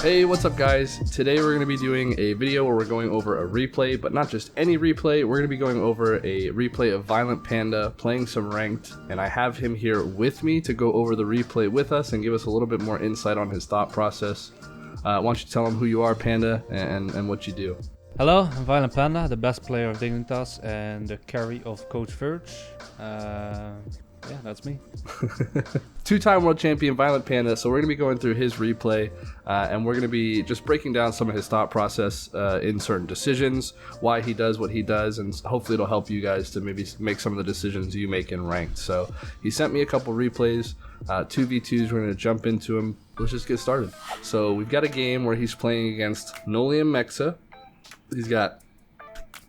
Hey, what's up guys? Today we're going to be doing a video where we're going over a replay, but not just any replay. We're going to be going over a replay of ViolentPanda playing some ranked, and I have him here with me to go over the replay with us and give us a little bit more insight on his thought process. Why don't you tell him who you are, Panda, and what you do? Hello, I'm ViolentPanda, the best player of Dignitas and the carry of Coach Virge. Yeah, that's me. Two-time world champion ViolentPanda, so we're going to be going through his replay, and we're going to be just breaking down some of his thought process in certain decisions, why he does what he does, and hopefully it'll help you guys to maybe make some of the decisions you make in ranked. So he sent me a couple replays, 2v2s, we're going to jump into them. Let's just get started. So we've got a game where he's playing against Noli and Mexa. He's got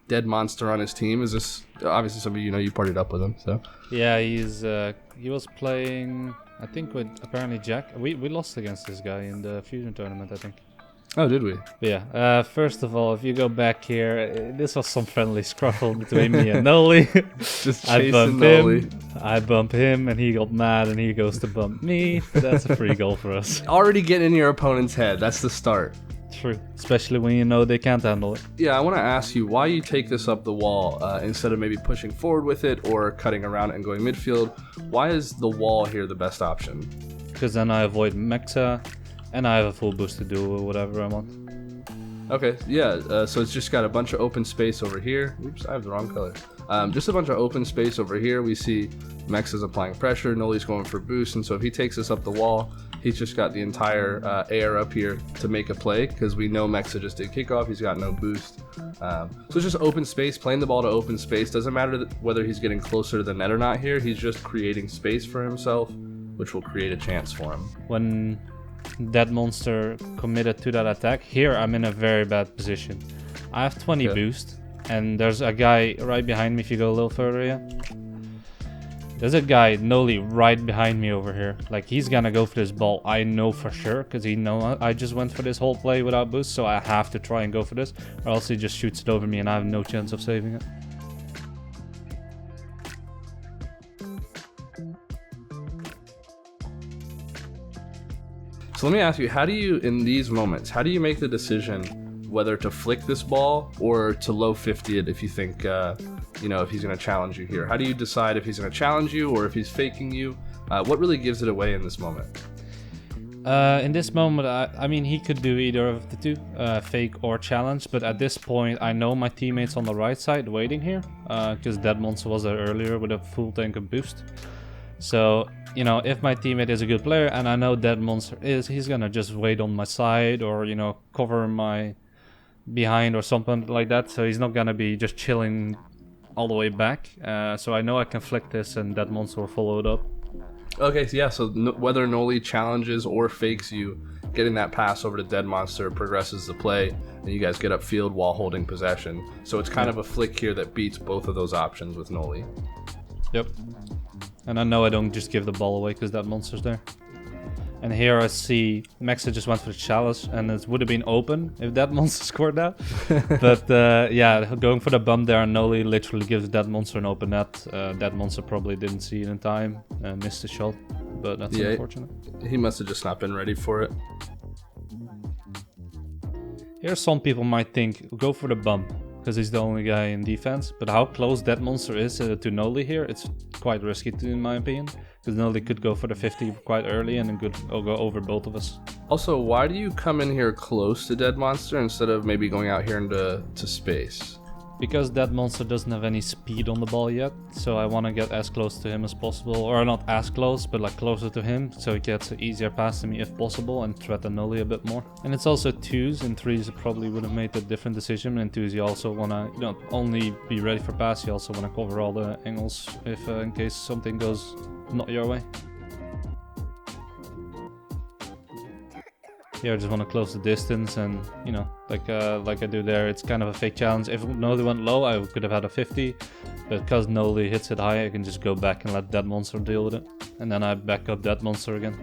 Dead Monster on his team. Is this obviously somebody you know? You partied up with him, so yeah, he was playing, I think, with apparently Jack. We lost against this guy in the fusion tournament, I think. Oh, did we? But yeah, first of all, if you go back here, this was some friendly scruffle between me and Noli. Just chasing Noli. I bump him, and he got mad, and he goes to bump me. That's a free goal for us. Already getting in your opponent's head. That's the start. True, especially when you know they can't handle it. Yeah, I want to ask you why you take this up the wall instead of maybe pushing forward with it or cutting around it and going midfield. Why is the wall here the best option? Because then I avoid Mexa, and I have a full boost to do whatever I want. Okay, yeah, so it's just got a bunch of open space over here. Oops, I have the wrong color. Just a bunch of open space over here. We see Mexa's applying pressure, Noli's going for boost, and so if he takes us up the wall, he's just got the entire air up here to make a play, because we know Mexa just did kickoff. He's got no boost. So it's just open space, playing the ball to open space. Doesn't matter whether he's getting closer to the net or not here. He's just creating space for himself, which will create a chance for him. When that monster committed to that attack, here I'm in a very bad position. I have 20 boost, and there's a guy right behind me if you go a little further here. There's a guy, Noli, right behind me over here. Like, he's gonna go for this ball, I know for sure, because he know I just went for this whole play without boost, so I have to try and go for this, or else he just shoots it over me and I have no chance of saving it. So let me ask you, how do you, in these moments, how do you make the decision whether to flick this ball or to low 50 it if you think, you know, if he's going to challenge you here? How do you decide if he's going to challenge you or if he's faking you? What really gives it away in this moment? In this moment, I mean, he could do either of the two, fake or challenge, but at this point, I know my teammates on the right side waiting here, because Dead Monster was there earlier with a full tank of boost. So, you know, if my teammate is a good player and I know Dead Monster is, he's gonna just wait on my side or, you know, cover my behind or something like that. So he's not gonna be just chilling all the way back. So I know I can flick this and Dead Monster will follow it up. Okay, so yeah, so whether Noli challenges or fakes you, getting that pass over to Dead Monster progresses the play, and you guys get upfield while holding possession. So it's kind of a flick here that beats both of those options with Noli. Yep. And I know I don't just give the ball away because that monster's there. And here I see Mexa just went for the challenge, and it would have been open if that monster scored that. But yeah, going for the bump there, and Noli literally gives that monster an open net. That monster probably didn't see it in time, missed the shot, but that's unfortunate. He must have just not been ready for it. Here some people might think, go for the bump, because he's the only guy in defense. But how close that monster is to Noli here, it's quite risky in my opinion. Because Noli could go for the 50 quite early and then could go over both of us. Also, why do you come in here close to Dead Monster instead of maybe going out here into space? Because that monster doesn't have any speed on the ball yet, so I want to get as close to him as possible, or not as close, but like closer to him, so he gets an easier pass to me if possible and threaten Noli a bit more. And it's also 2s, in 3s you probably would have made a different decision, and 2s you also want to, you know, only be ready for pass, you also want to cover all the angles if in case something goes not your way. Here I just want to close the distance, and you know, like I do there, it's kind of a fake challenge. If Noli went low, I could have had a 50, but because Noli hits it high, I can just go back and let that monster deal with it, and then I back up that monster again.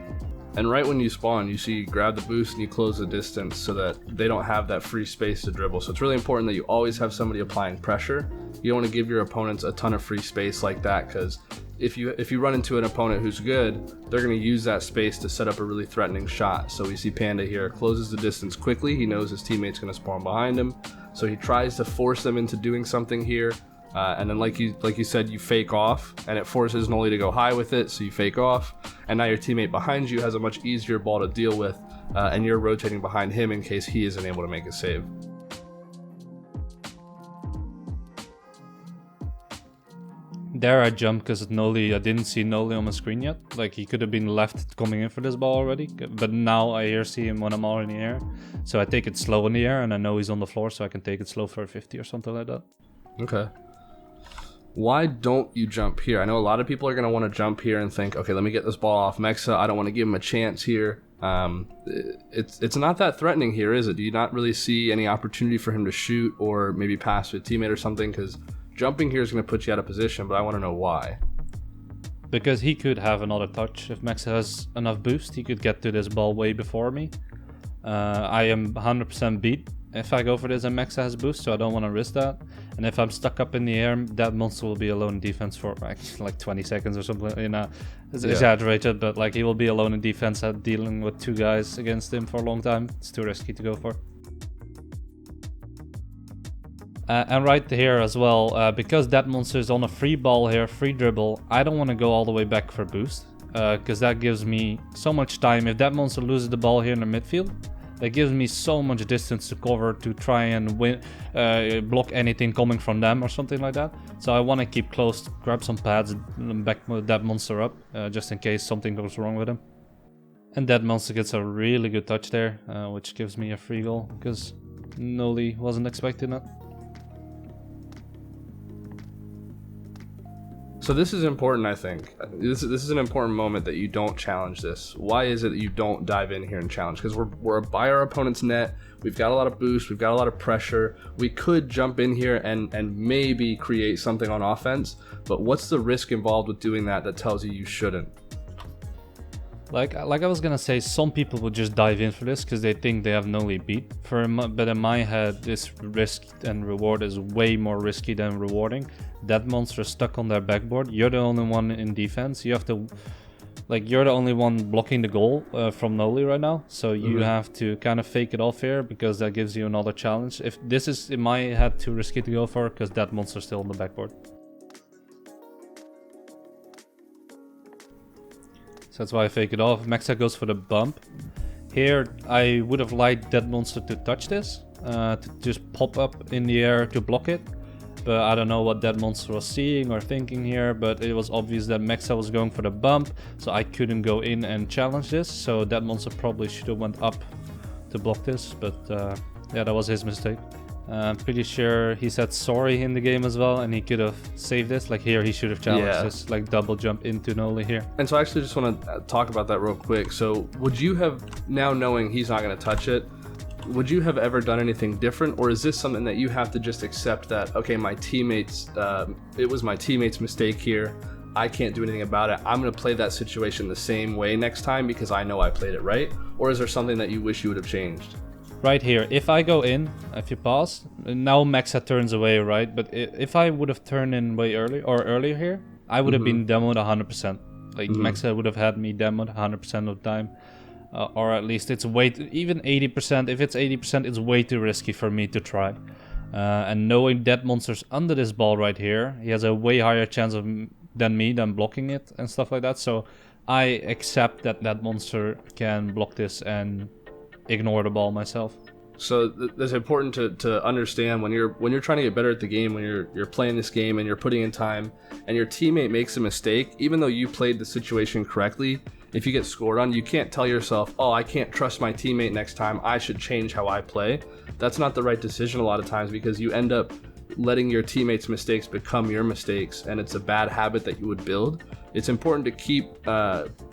And right when you spawn, you see you grab the boost and you close the distance so that they don't have that free space to dribble. So it's really important that you always have somebody applying pressure. You don't want to give your opponents a ton of free space like that, because if you run into an opponent who's good, they're going to use that space to set up a really threatening shot. So we see Panda here closes the distance quickly. He knows his teammate's going to spawn behind him, so he tries to force them into doing something here. And then like you said, you fake off, and it forces Noli to go high with it, so you fake off, and now your teammate behind you has a much easier ball to deal with, and you're rotating behind him in case he isn't able to make a save. There I jumped because I didn't see Noli on my screen yet. Like, he could have been left coming in for this ball already, but now I see him when I'm all in the air. So I take it slow in the air, and I know he's on the floor, so I can take it slow for a 50 or something like that. Okay. Why don't you jump here? I know a lot of people are going to want to jump here and think, okay, let me get this ball off Mexa. I don't want to give him a chance here. It's not that threatening here, is it? Do you not really see any opportunity for him to shoot or maybe pass to a teammate or something? Because jumping here is going to put you out of position, but I want to know why. Because he could have another touch. If Mexa has enough boost, he could get to this ball way before me. I am 100% beat if I go for this and Mexa has boost, so I don't want to risk that. And if I'm stuck up in the air, that monster will be alone in defense for like 20 seconds or something. It's exaggerated, but like he will be alone in defense at dealing with two guys against him for a long time. It's too risky to go for. And right here as well, because that monster is on a free ball here, free dribble, I don't want to go all the way back for boost, because that gives me so much time. If that monster loses the ball here in the midfield, that gives me so much distance to cover to try and win, block anything coming from them or something like that. So I want to keep close, grab some pads, and back that monster up, just in case something goes wrong with him. And that monster gets a really good touch there, which gives me a free goal, because Noli wasn't expecting it. So this is important, I think. This is an important moment that you don't challenge this. Why is it that you don't dive in here and challenge? Because we're by our opponent's net. We've got a lot of boost. We've got a lot of pressure. We could jump in here and maybe create something on offense. But what's the risk involved with doing that tells you shouldn't? Like I was gonna say, some people would just dive in for this because they think they have Noli beat. But in my head, this risk and reward is way more risky than rewarding. That monster is stuck on their backboard. You're the only one in defense. You have to, you're the only one blocking the goal from Noli right now. So you have to kind of fake it off here because that gives you another challenge. If this is in my head too risky to go for, because that monster's still on the backboard. So that's why I fake it off. Mexa goes for the bump. Here, I would have liked that monster to touch this, to just pop up in the air to block it. But I don't know what that monster was seeing or thinking here, but it was obvious that Mexa was going for the bump, so I couldn't go in and challenge this. So that monster probably should have went up to block this, but yeah, that was his mistake. I'm pretty sure he said sorry in the game as well, and he could have saved this. Like here, he should have challenged this, double jump into Noli here. And so I actually just want to talk about that real quick. So would you have, now knowing he's not going to touch it, would you have ever done anything different? Or is this something that you have to just accept that, okay, my teammates, it was my teammate's mistake here. I can't do anything about it. I'm going to play that situation the same way next time because I know I played it right? Or is there something that you wish you would have changed? Right here, if I go in, if you pause, now Mexa turns away, right? But if I would have turned in way earlier here, I would have been demoed 100%. Mexa would have had me demoed 100% of the time. Or at least it's even 80%. If it's 80%, it's way too risky for me to try. And knowing that monster's under this ball right here, he has a way higher chance than me blocking it and stuff like that. So I accept that monster can block this and ignore the ball myself. So that's important to understand when you're trying to get better at the game, when you're playing this game and you're putting in time and your teammate makes a mistake, even though you played the situation correctly, if you get scored on, you can't tell yourself, oh, I can't trust my teammate next time, I should change how I play. That's not the right decision a lot of times because you end up letting your teammates' mistakes become your mistakes, and it's a bad habit that you would build. It's important to keep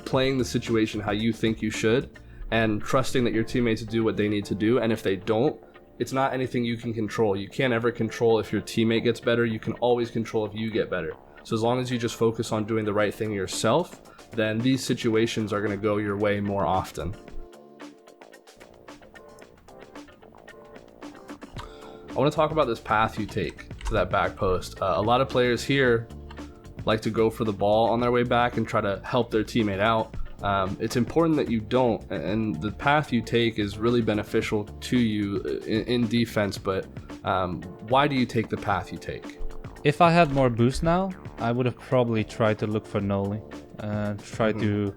playing the situation how you think you should, and trusting that your teammates do what they need to do. And if they don't, it's not anything you can control. You can't ever control if your teammate gets better. You can always control if you get better. So as long as you just focus on doing the right thing yourself, then these situations are going to go your way more often. I want to talk about this path you take to that back post. A lot of players here like to go for the ball on their way back and try to help their teammate out. It's important that you don't, and the path you take is really beneficial to you in defense, but why do you take the path you take? If I had more boost now, I would have probably tried to look for Noli. Try to,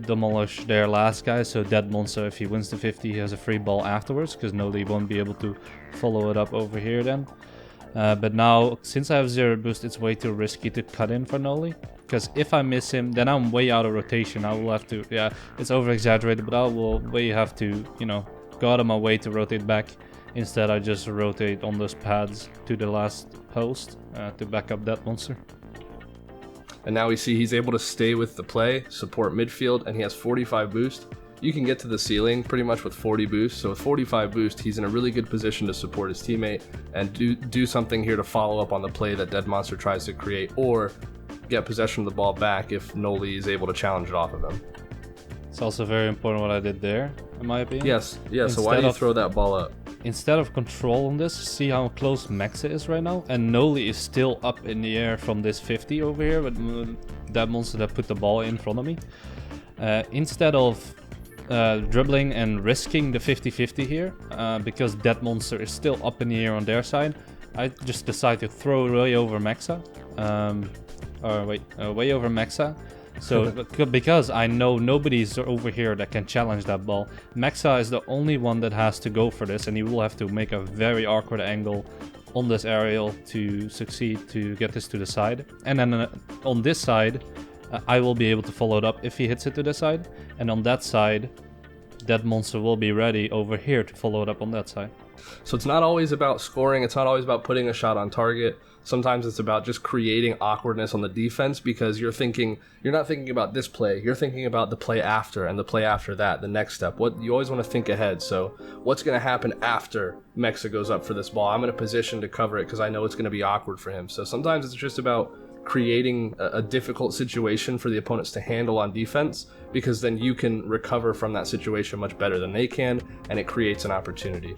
demolish their last guy, so Dead Monster, if he wins the 50, he has a free ball afterwards, because Noli won't be able to follow it up over here then. But now, since I have 0 boost, it's way too risky to cut in for Noli. Because if I miss him, then I'm way out of rotation. I will have to, it's over-exaggerated, but I will have to, go out of my way to rotate back. Instead, I just rotate on those pads to the last post to back up that monster. And now we see he's able to stay with the play, support midfield, and he has 45 boost. You can get to the ceiling pretty much with 40 boost. So with 45 boost, he's in a really good position to support his teammate and do something here to follow up on the play that Dead Monster tries to create, or get possession of the ball back if Noli is able to challenge it off of him. It's also very important what I did there, in my opinion. Yes, so why do you throw that ball up? Instead of control on this, see how close Maxa is right now? And Noli is still up in the air from this 50 over here, with that monster that put the ball in front of me. Instead of dribbling and risking the 50-50 here, because that monster is still up in the air on their side, I just decide to throw way over Maxa. Way over Maxa. So, because I know nobody's over here that can challenge that ball, Maxa is the only one that has to go for this, and he will have to make a very awkward angle on this aerial to succeed to get this to the side. And then on this side, I will be able to follow it up if he hits it to the side. And on that side, that monster will be ready over here to follow it up on that side. So it's not always about scoring, it's not always about putting a shot on target. Sometimes it's about just creating awkwardness on the defense, because you're not thinking about this play, you're thinking about the play after, and the play after that, the next step. You always want to think ahead. So what's going to happen after Mexa goes up for this ball? I'm in a position to cover it because I know it's going to be awkward for him. So sometimes it's just about creating a difficult situation for the opponents to handle on defense, because then you can recover from that situation much better than they can, and it creates an opportunity.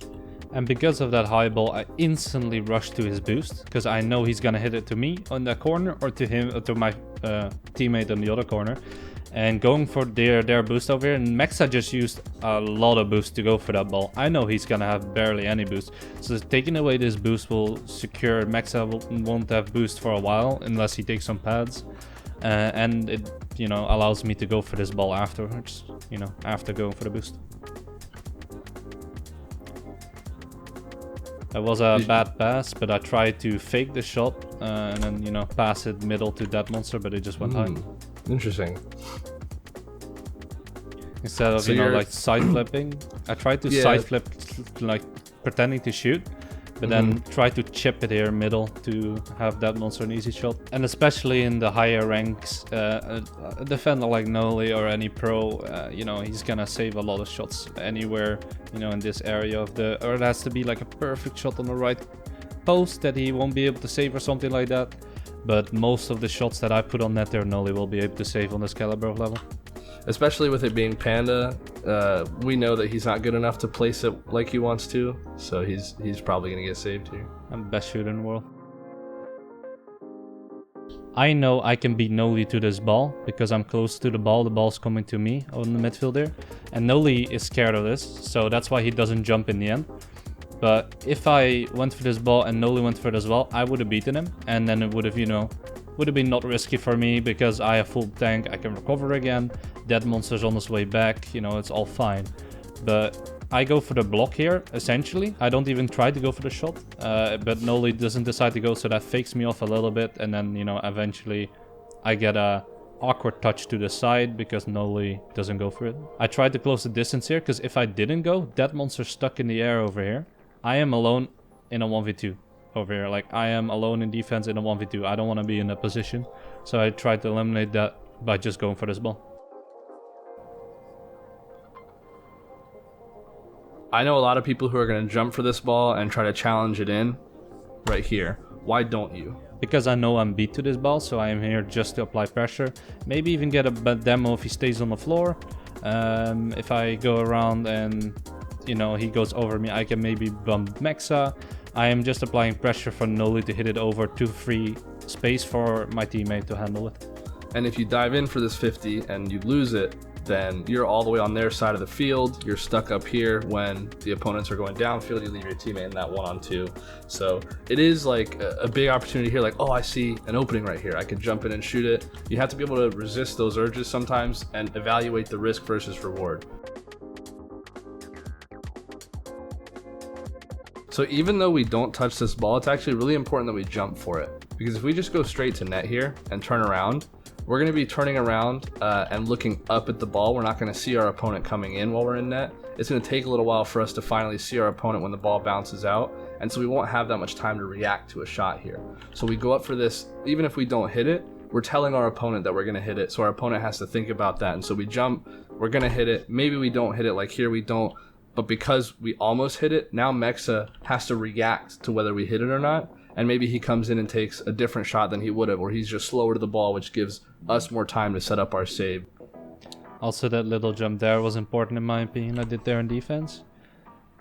And because of that high ball, I instantly rush to his boost, because I know he's gonna hit it to me on that corner, or to him, or to my teammate on the other corner. And going for their boost over here, and Mexa just used a lot of boost to go for that ball. I know he's gonna have barely any boost, so taking away this boost will secure Mexa won't have boost for a while unless he takes some pads, and it allows me to go for this ball afterwards. After going for the boost. That was a bad pass, but I tried to fake the shot and then pass it middle to that monster, but it just went high. Interesting. Instead of like side flipping, I tried to side flip, like pretending to shoot, but then try to chip it here middle to have that monster an easy shot. And especially in the higher ranks, a defender like Noli or any pro, he's gonna save a lot of shots anywhere, in this area of or it has to be like a perfect shot on the right post that he won't be able to save or something like that. But most of the shots that I put on net there, Noli will be able to save on this caliber level. Especially with it being Panda, we know that he's not good enough to place it like he wants to, so he's probably going to get saved here. I'm the best shooter in the world. I know I can beat Noli to this ball, because I'm close to the ball's coming to me on the midfield there. And Noli is scared of this, so that's why he doesn't jump in the end. But if I went for this ball and Noli went for it as well, I would have beaten him, and then it would have, would have been not risky for me, because I have full tank, I can recover again, that monster's on his way back, it's all fine. But I go for the block here, essentially. I don't even try to go for the shot, but Noli doesn't decide to go, so that fakes me off a little bit, and then, eventually I get a awkward touch to the side because Noli doesn't go for it. I tried to close the distance here, because if I didn't go, that monster's stuck in the air over here. I am alone in a 1v2. Over here, like I am alone in defense in a 1v2. I don't want to be in that position, so I tried to eliminate that by just going for this ball. I know a lot of people who are going to jump for this ball and try to challenge it in right here. Why don't you? Because I know I'm beat to this ball, so I am here just to apply pressure. Maybe even get a demo if he stays on the floor. If I go around and, you know, he goes over me, I can maybe bump Mexa. I am just applying pressure for Noli to hit it over to free space for my teammate to handle it. And if you dive in for this 50 and you lose it, then you're all the way on their side of the field. You're stuck up here when the opponents are going downfield. You leave your teammate in that 1-on-2. So it is like a big opportunity here. Like, oh, I see an opening right here. I could jump in and shoot it. You have to be able to resist those urges sometimes and evaluate the risk versus reward. So even though we don't touch this ball, it's actually really important that we jump for it. Because if we just go straight to net here and turn around, we're going to be turning around and looking up at the ball. We're not going to see our opponent coming in while we're in net. It's going to take a little while for us to finally see our opponent when the ball bounces out. And so we won't have that much time to react to a shot here. So we go up for this, even if we don't hit it, we're telling our opponent that we're going to hit it. So our opponent has to think about that. And so we jump, we're going to hit it. Maybe we don't hit it, like here we don't. But because we almost hit it, now Mexa has to react to whether we hit it or not. And maybe he comes in and takes a different shot than he would have, or he's just slower to the ball, which gives us more time to set up our save. Also, that little jump there was important in my opinion. I did there in defense.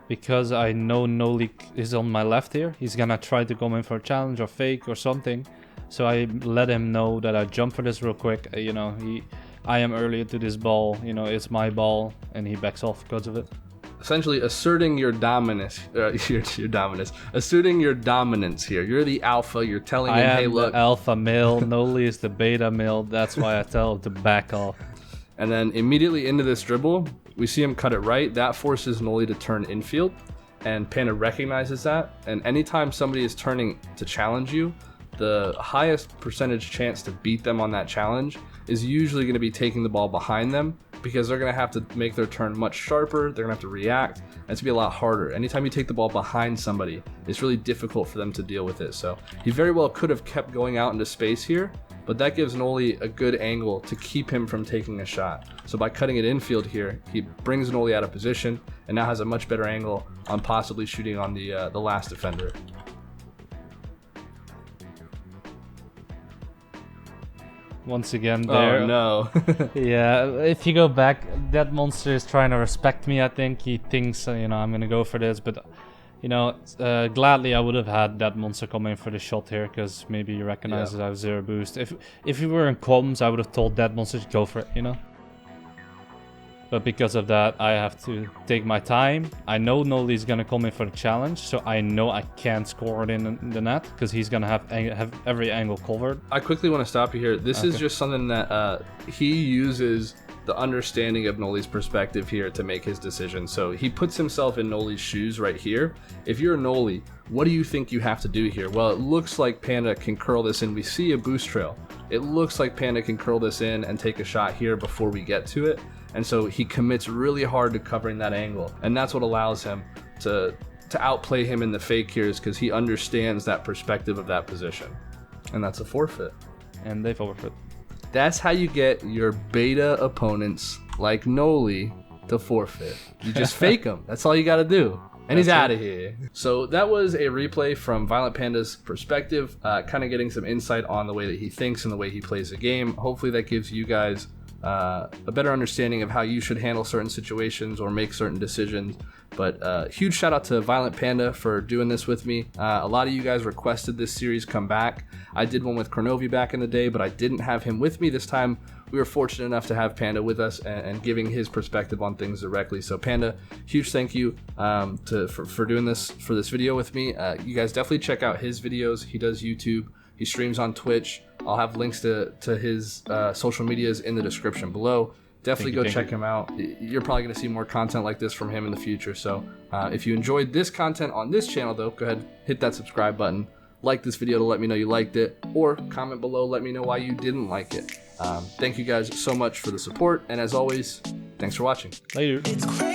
Because I know Noli is on my left here. He's gonna try to come in for a challenge or fake or something. So I let him know that I jump for this real quick. You know, I am early to this ball. You know, it's my ball, and he backs off because of it. Essentially asserting your dominance, asserting your dominance here. You're the alpha. You're telling him, hey, look. The alpha male. Noli is the beta male. That's why I tell him to back off. And then immediately into this dribble, we see him cut it right. That forces Noli to turn infield, and Panda recognizes that. And anytime somebody is turning to challenge you, the highest percentage chance to beat them on that challenge is usually going to be taking the ball behind them, because they're going to have to make their turn much sharper. They're going to have to react, and it's going to be a lot harder. Anytime you take the ball behind somebody, it's really difficult for them to deal with it. So he very well could have kept going out into space here, but that gives Noli a good angle to keep him from taking a shot. So by cutting it infield here, he brings Noli out of position and now has a much better angle on possibly shooting on the last defender. Once again there. Oh no. Yeah, if you go back, that monster is trying to respect me, I think. He thinks, you know, I'm going to go for this, but, you know, gladly I would have had that monster come in for the shot here, because maybe he recognizes I have 0 boost. If we were in comms, I would have told that monster to go for it, you know? But because of that, I have to take my time. I know Noli's going to come in for the challenge, so I know I can't score it in the net, because he's going to have every angle covered. I quickly want to stop you here. This is just something that he uses the understanding of Noli's perspective here to make his decision. So he puts himself in Noli's shoes right here. If you're Noli, what do you think you have to do here? Well, it looks like Panda can curl this in. We see a boost trail. It looks like Panda can curl this in and take a shot here before we get to it. And so he commits really hard to covering that angle. And that's what allows him to outplay him in the fake here, is because he understands that perspective of that position. And that's a forfeit. And they forfeit. That's how you get your beta opponents like Noli to forfeit. You just fake them. That's all you got to do. And he's out of here. So that was a replay from ViolentPanda's perspective, kind of getting some insight on the way that he thinks and the way he plays the game. Hopefully that gives you guys a better understanding of how you should handle certain situations or make certain decisions. But huge shout out to ViolentPanda for doing this with me. A lot of you guys requested this series come back. I did one with Kronovi back in the day, but I didn't have him with me this time. We were fortunate enough to have Panda with us and giving his perspective on things directly. So Panda, huge thank you for doing this for this video with me. You guys definitely check out his videos. He does YouTube. He streams on Twitch. I'll have links to his social medias in the description below. Definitely go check him out. You're probably going to see more content like this from him in the future. So if you enjoyed this content on this channel, though, go ahead, hit that subscribe button. Like this video to let me know you liked it, or comment below, let me know why you didn't like it. Thank you guys so much for the support, and as always, thanks for watching. Later.